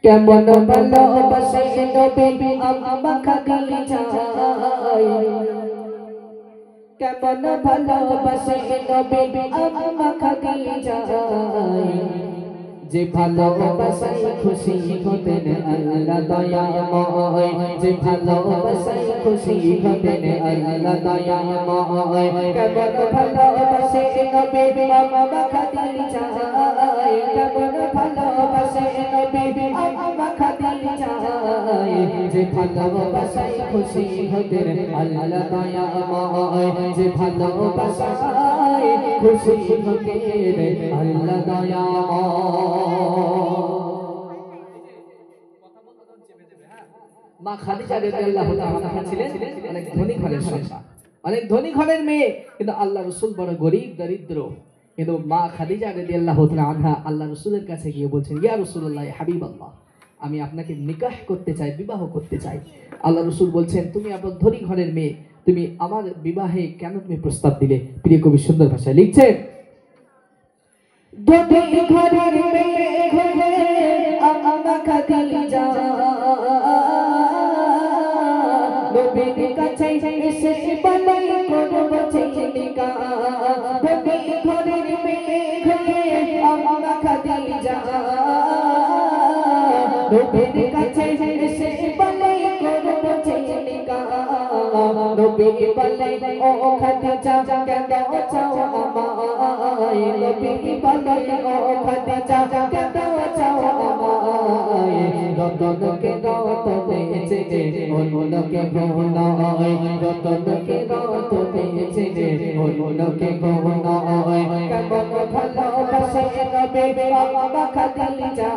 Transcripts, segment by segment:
কেমন ভালোবাসে নবী আম্মা খাদিজা, কেমন ভালোবাসে নবী আম্মা খাদিজা, যে ভালোবাসায় খুশি হতেন আল্লাহ দয়াময়, যে ভালোবাসায় খুশি হতেন আল্লাহ দয়াময়। কেমন ভালোবাসে নবী আম্মা খাদিজা, কেমন ভালোবাসে নবী আম্মা খাদিজা, যে ভালোবাসায় খুশি হতেন আল্লাহ দয়াময়, যে ভালোবাসায় খুশি হতেন আল্লাহ দয়াময়। মা খাদিজা রাদিয়াল্লাহু তাআলা ছিলেন অনেক ধনী ঘরের সন্তান, অনেক ধনী ঘরের মেয়ে, কিন্তু আল্লাহ রাসূল বড় গরীব দরিদ্র। কিন্তু মা খাদিজা রাদিয়াল্লাহু তাআলা আনহা আল্লাহ রাসূলের কাছে গিয়ে বলছেন, ইয়া রাসূলুল্লাহ, হাবিবাল্লাহ, আমি আপনাকে নিকাহ করতে চাই, বিবাহ করতে চাই। আল্লাহ রাসূল বলছেন, তুমি আপনার ধনী ঘরের মেয়ে, তুমি আমার বিবাহে কেন তুমি প্রস্তাব দিলে? প্রিয় কবি সুন্দর ভাষায় লিখছেন, ধনী ঘরের মেয়ে হয়ে আম্মা খাদিজা নবীর কাছে এসে বলে করব চিনিকা, ধনী ঘরের মেয়ে হয়ে আম্মা খাদিজা নবীর কাছে এসে বলে করব চিনিকা। নবী বলে, ও খাদিজা কেন চাও আমায়? নবী বলে, ও খাদিজা কেন চাও আমায়? রতনকে রতনে চেনে অন্যকে গহনায়, রতনকে রতনে চেনে অন্যকে গহনায়। কেমন ভালোবাসে নবী আম্মা খাদিজা,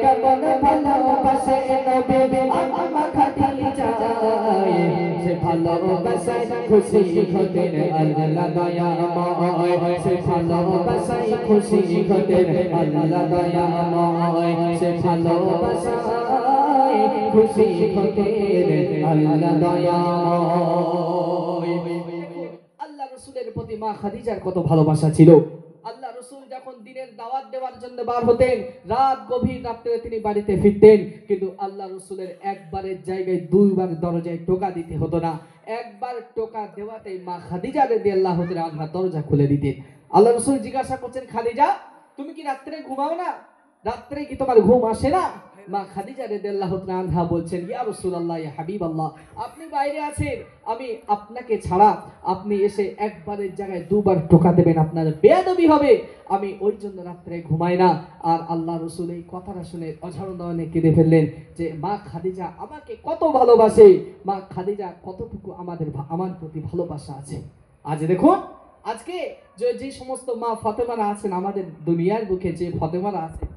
কেমন ভালোবাসে নবী আম্মা খাদিজা, সে ভালোবাসায় খুশি হতেন আল্লাহ দয়াময়, সে ভালোবাসায় খুশি হতেন আল্লাহ দয়াময়, সে ভালোবাসায় খুশি হতেন আল্লাহ দয়াময়। আল্লাহ রাসূলের প্রতি মা খাদিজার কত ভালোবাসা ছিল। আল্লাহ রাসূল যখন দিনের দাওয়াত দেওয়ার জন্য বার হতেন, রাত গভীর রাত্রে তিনি বাড়িতে ফিরতেন, কিন্তু আল্লাহ রাসূলের একবারের জায়গায় দুইবার দরজায় টোকা দিতে হতো না। একবার টোকা দেওয়াতেই মা খাদিজা রাদিয়াল্লাহু তাআলা আনহা দরজা খুলে দিতেন। আল্লাহ রাসূল জিজ্ঞাসা করছেন, খাদিজা, তুমি কি রাত্রে ঘুমাও না? রাত্রে কি তোমার ঘুম আসে না? মা খাদিজা রাদিয়াল্লাহু তাআলা আনহা বলছেন, ইয়া রাসূলুল্লাহ, ইয়া হাবিবাল্লাহ, আপনি বাইরে আছেন, আমি আপনাকে ছাড়া আপনি এসে একবারের জায়গায় দুবার টোকা দেবেন, আপনার বেয়াদবি হবে, আমি ওই জন্য রাত্রে ঘুমাই না। আর আল্লাহ রাসূল এই কথাটা শুনে অঝাড় নয়নে কেঁদে ফেললেন যে মা খাদিজা আমাকে কত ভালোবাসে, মা খাদিজা কতটুকু আমার প্রতি ভালোবাসা আছে। আজ দেখুন, আজকে যে সমস্ত মা ফাতেমারা আছেন আমাদের দুনিয়ার বুকে, যে ফাতেমারা আছেন,